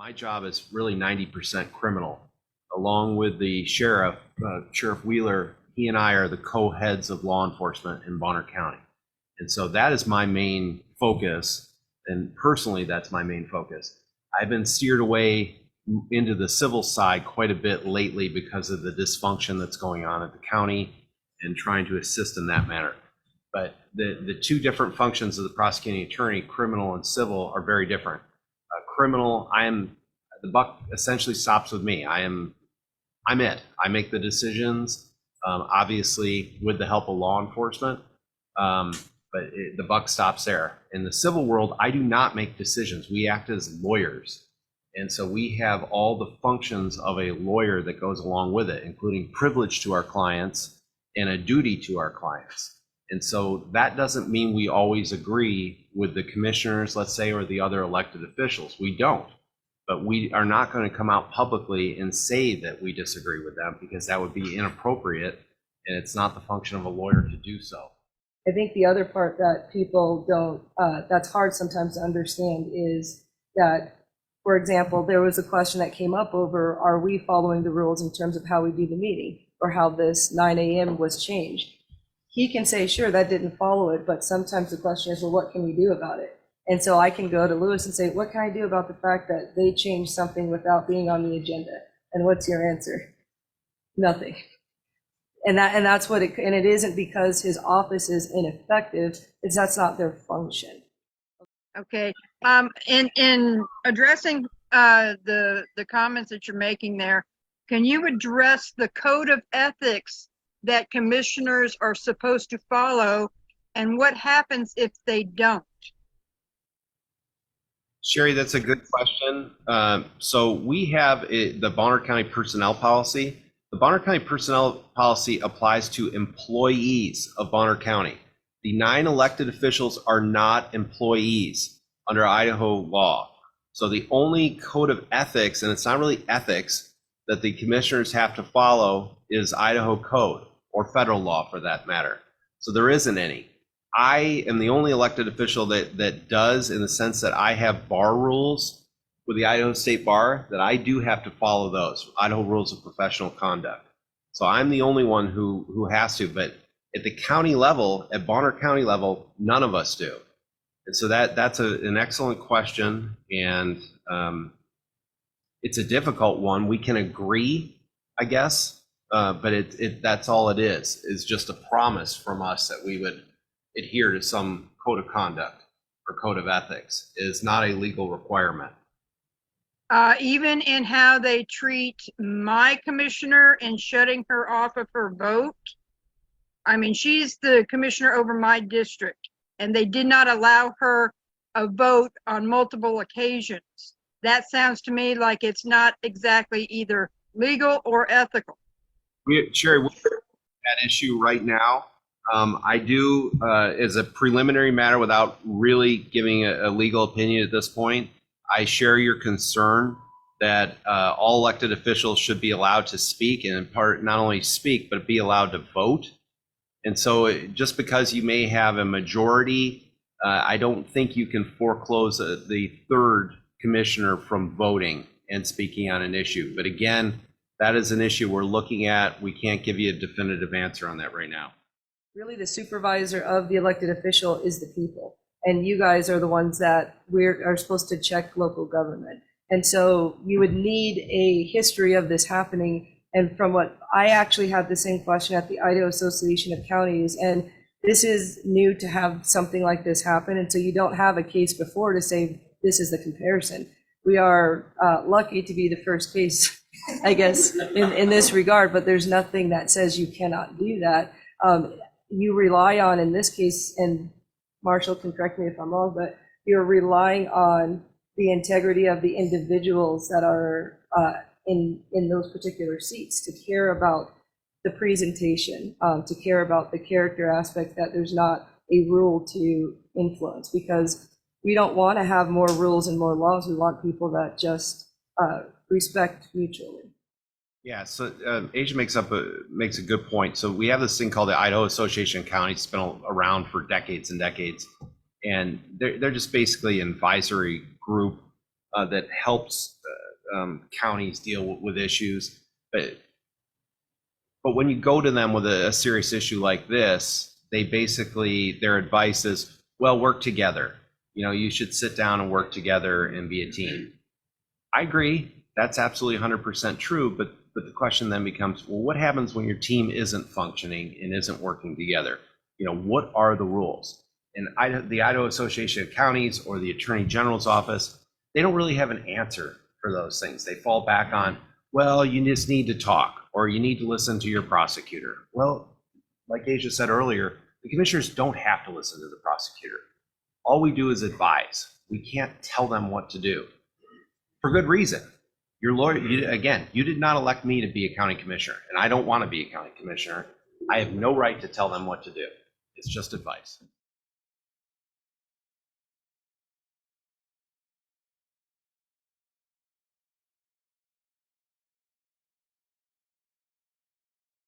My job is really 90% criminal. Along with the sheriff, Sheriff Wheeler, he and I are the co-heads of law enforcement in Bonner County. And so that is my main focus. And personally, that's my main focus. I've been steered away into the civil side quite a bit lately because of the dysfunction that's going on at the county and trying to assist in that manner. But the two different functions of the prosecuting attorney, criminal and civil, are very different. Criminal, the buck essentially stops with me. I'm it. I make the decisions, obviously with the help of law enforcement, but the buck stops there. In the civil world, I do not make decisions. We act as lawyers. And so we have all the functions of a lawyer that goes along with it, including privilege to our clients and a duty to our clients. And so that doesn't mean we always agree with the commissioners, let's say, or the other elected officials. We don't. But we are not going to come out publicly and say that we disagree with them, because that would be inappropriate, and it's not the function of a lawyer to do so. I think the other part that people don't, that's hard sometimes to understand, is that, for example, there was a question that came up over, are we following the rules in terms of how we do the meeting, or how this 9 a.m. was changed? He can say, sure, that didn't follow it, but sometimes the question is, well, what can we do about it? And so I can go to Lewis and say, what can I do about the fact that they changed something without being on the agenda? And what's your answer? Nothing. And that's what it, and it isn't because his office is ineffective, it's that's not their function. Okay. In addressing the comments that you're making there, can you address the code of ethics that commissioners are supposed to follow, and what happens if they don't? Sherry, that's a good question. So we have the Bonner County Personnel Policy. The Bonner County Personnel Policy applies to employees of Bonner County. The 9 elected officials are not employees under Idaho law. So the only code of ethics, and it's not really ethics, that the commissioners have to follow is Idaho code, or federal law for that matter. So there isn't any. I am the only elected official that does, in the sense that I have bar rules with the Idaho State Bar, that I do have to follow those, Idaho Rules of Professional Conduct. So I'm the only one who has to, but at the county level, at Bonner County level, none of us do. And so that's an excellent question, and it's a difficult one. We can agree, I guess, but that's all it is just a promise from us that we would adhere to some code of conduct or code of ethics. It is not a legal requirement. Even in how they treat my commissioner and shutting her off of her vote. I mean, she's the commissioner over my district, and they did not allow her a vote on multiple occasions. That sounds to me like it's not exactly either legal or ethical. Sherry, we're at that issue right now. I do, as a preliminary matter, without really giving a legal opinion at this point, I share your concern that all elected officials should be allowed to speak, and in part not only speak, but be allowed to vote. And so just because you may have a majority, I don't think you can foreclose the 3rd commissioner from voting and speaking on an issue. But again, that is an issue we're looking at. We can't give you a definitive answer on that right now. Really, the supervisor of the elected official is the people. And you guys are the ones that are supposed to check local government. And so you would need a history of this happening. And from what I actually had the same question at the Idaho Association of Counties, and this is new to have something like this happen. And so you don't have a case before to say this is the comparison. We are lucky to be the first case, I guess, in this regard, but there's nothing that says you cannot do that. You rely on, in this case, and Marshall can correct me if I'm wrong, but you're relying on the integrity of the individuals that are in those particular seats to care about the presentation, to care about the character aspect, that there's not a rule to influence, because we don't want to have more rules and more laws. We want people that just respect mutually. Yeah, so Asia makes a good point. So we have this thing called the Idaho Association of Counties. It's been around for decades and decades, and they're just basically an advisory group that helps counties deal with issues, but when you go to them with a serious issue like this, they basically, their advice is, well, work together. You know, you should sit down and work together and be a team. I agree. That's absolutely 100% true. But the question then becomes, well, what happens when your team isn't functioning and isn't working together? You know, what are the rules? And the Idaho Association of Counties or the Attorney General's office, they don't really have an answer for those things. They fall back on, well, you just need to talk, or you need to listen to your prosecutor. Well, like Asia said earlier, the commissioners don't have to listen to the prosecutor. All we do is advise. We can't tell them what to do, for good reason. Your lawyer, you did not elect me to be a county commissioner, and I don't want to be a county commissioner. I have no right to tell them what to do. It's just advice.